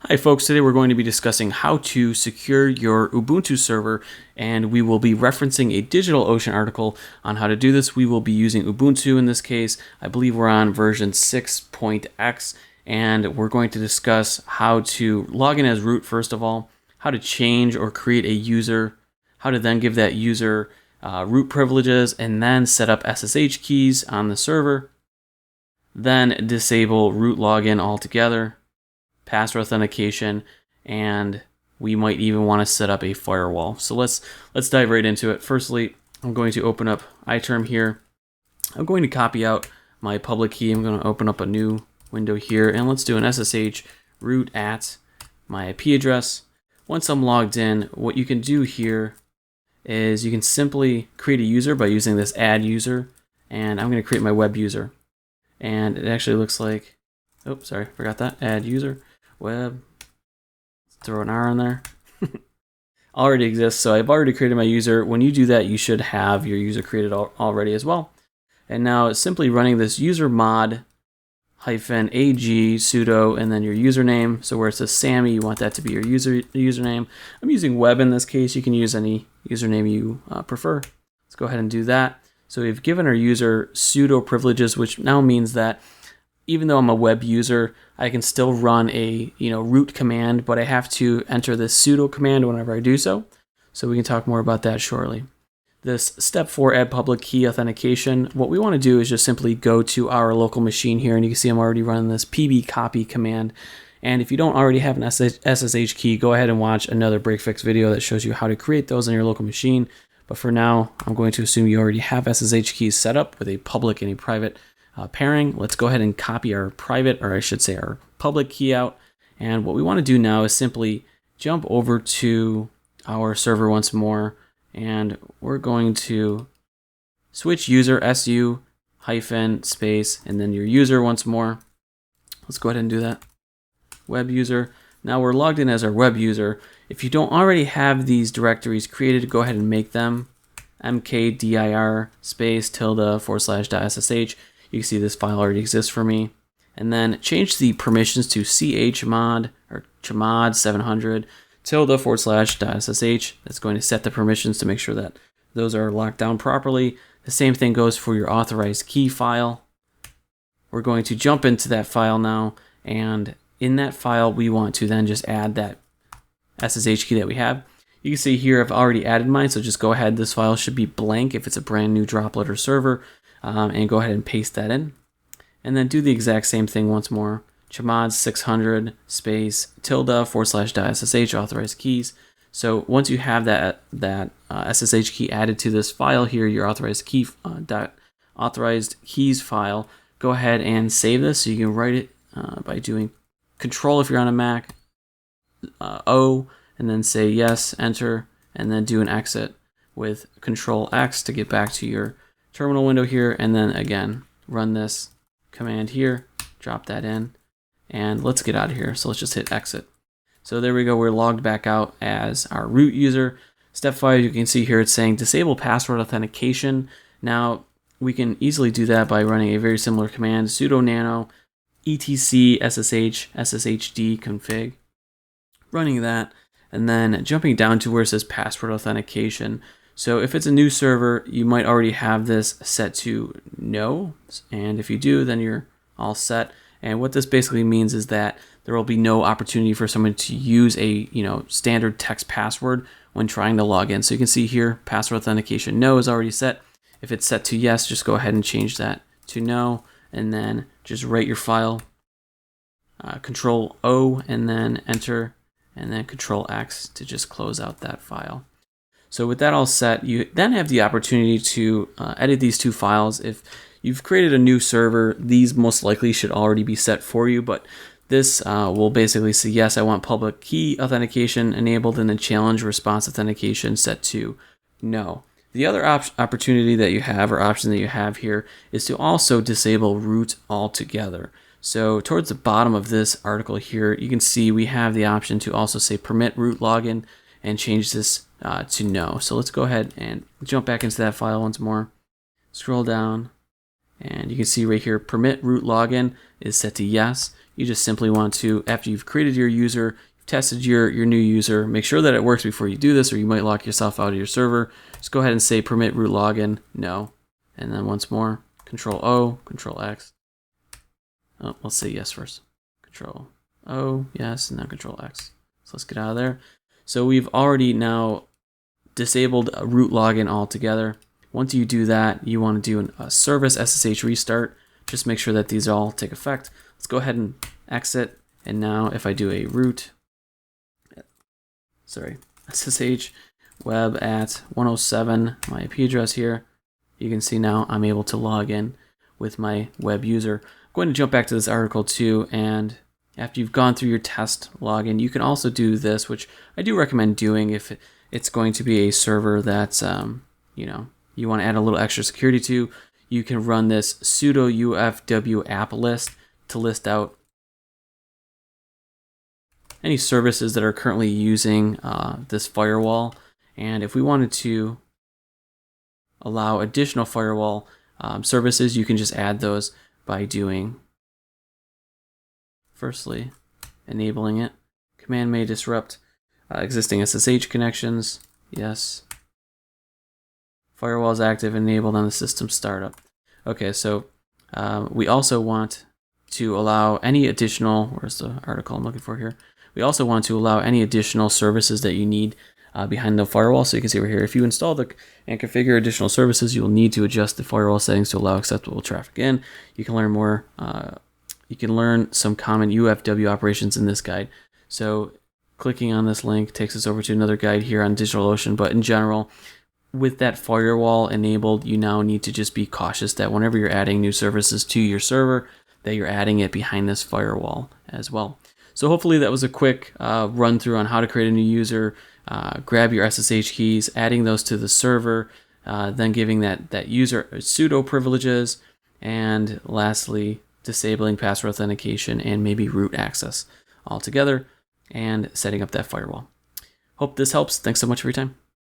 Hi folks, today we're going to be discussing how to secure your Ubuntu server, and we will be referencing a DigitalOcean article on how to do this. We will be using Ubuntu in this case. I believe we're on version 6.x, and we're going to discuss how to log in as root first of all, how to change or create a user, how to then give that user root privileges, and then set up SSH keys on the server, then disable root login altogether, password authentication, and we might even want to set up a firewall. So let's dive right into it. Firstly, I'm going to open up iTerm here. I'm going to copy out my public key. I'm going to open up a new window here, and let's do an SSH root at my IP address. Once I'm logged in, what you can do here is you can simply create a user by using this add user, and I'm going to create my web user. And it actually looks like, oh, sorry, forgot that, add user. Web, let's throw an R in there. Already exists, so I've already created my user. When you do that, you should have your user created already as well. And now it's simply running this user mod -ag sudo and then your username. So where it says Sammy, you want that to be your username. I'm using web in this case. You can use any username you prefer. Let's go ahead and do that. So we've given our user sudo privileges, which now means that even though I'm a web user, I can still run a root command, but I have to enter this sudo command whenever I do so. So we can talk more about that shortly. This step 4, add public key authentication. What we want to do is just simply go to our local machine here, and you can see I'm already running this pb copy command. And if you don't already have an SSH key, go ahead and watch another break fix video that shows you how to create those on your local machine. But for now, I'm going to assume you already have SSH keys set up with a public and a private pairing. Let's go ahead and copy our private, or I should say our public key out. And what we want to do now is simply jump over to our server once more, and we're going to switch user su -space and then your user once more. Let's go ahead and do that. Web user. Now we're logged in as our web user. If you don't already have these directories created, go ahead and make them. mkdir // You can see this file already exists for me. And then change the permissions to chmod or chmod 700 // That's going to set the permissions to make sure that those are locked down properly. The same thing goes for your authorized key file. We're going to jump into that file now, and in that file we want to then just add that SSH key that we have. You can see here I've already added mine, so just go ahead. This file should be blank if it's a brand new droplet or server. And go ahead and paste that in, and then do the exact same thing once more. chmod 600 // authorized keys. So once you have that SSH key added to this file here, your authorized keys file, go ahead and save this. So you can write it by doing Control if you're on a Mac, O, and then say yes, enter, and then do an exit with Control X to get back to your terminal window here, and then again run this command here, drop that in, and let's get out of here. So let's just hit exit. So there we go, we're logged back out as our root user. Step 5, you can see here it's saying disable password authentication. Now we can easily do that by running a very similar command, sudo nano etc sshd config, running that, and then jumping down to where it says password authentication. So if it's a new server, you might already have this set to no, and if you do, then you're all set. And what this basically means is that there will be no opportunity for someone to use a standard text password when trying to log in. So you can see here, password authentication no is already set. If it's set to yes, just go ahead and change that to no, and then just write your file, Control O, and then enter, and then Control X to just close out that file. So with that all set, you then have the opportunity to edit these two files. If you've created a new server, these most likely should already be set for you, but this will basically say, yes, I want public key authentication enabled, and then challenge response authentication set to no. The other opportunity that you have, or option that you have here, is to also disable root altogether. So towards the bottom of this article here, you can see we have the option to also say permit root login and change this to no. So let's go ahead and jump back into that file once more. Scroll down, and you can see right here, permit root login is set to yes. you just simply want to, after you've created your user, you've tested your new user, make sure that it works before you do this, or you might lock yourself out of your server. Just go ahead and say permit root login, no. And then once more, Control O, Control X. Oh, let's say yes first. Control O, yes, and then Control X. So let's get out of there. So we've already now disabled a root login altogether. Once you do that, you want to do a service SSH restart. Just make sure that these all take effect. Let's go ahead and exit. And now if I do a root, SSH web at 107, my IP address here, you can see now I'm able to log in with my web user. I'm going to jump back to this article too, and after you've gone through your test login, you can also do this, which I do recommend doing if it's going to be a server that's, you want to add a little extra security to. You can run this sudo ufw app list to list out any services that are currently using this firewall. And if we wanted to allow additional firewall services, you can just add those by doing, firstly, enabling it. Command may disrupt existing SSH connections. Yes. Firewall is active, enabled on the system startup. Okay, so we also want to allow any additional, where's the article I'm looking for here? We also want to allow any additional services that you need behind the firewall. So you can see over here, if you install and configure additional services, you will need to adjust the firewall settings to allow acceptable traffic in. You can learn more. You can learn some common UFW operations in this guide. So clicking on this link takes us over to another guide here on DigitalOcean. But in general, with that firewall enabled, you now need to just be cautious that whenever you're adding new services to your server, that you're adding it behind this firewall as well. So hopefully that was a quick run through on how to create a new user, grab your SSH keys, adding those to the server, then giving that user sudo privileges, and lastly, disabling password authentication and maybe root access altogether, and setting up that firewall. Hope this helps. Thanks so much for your time.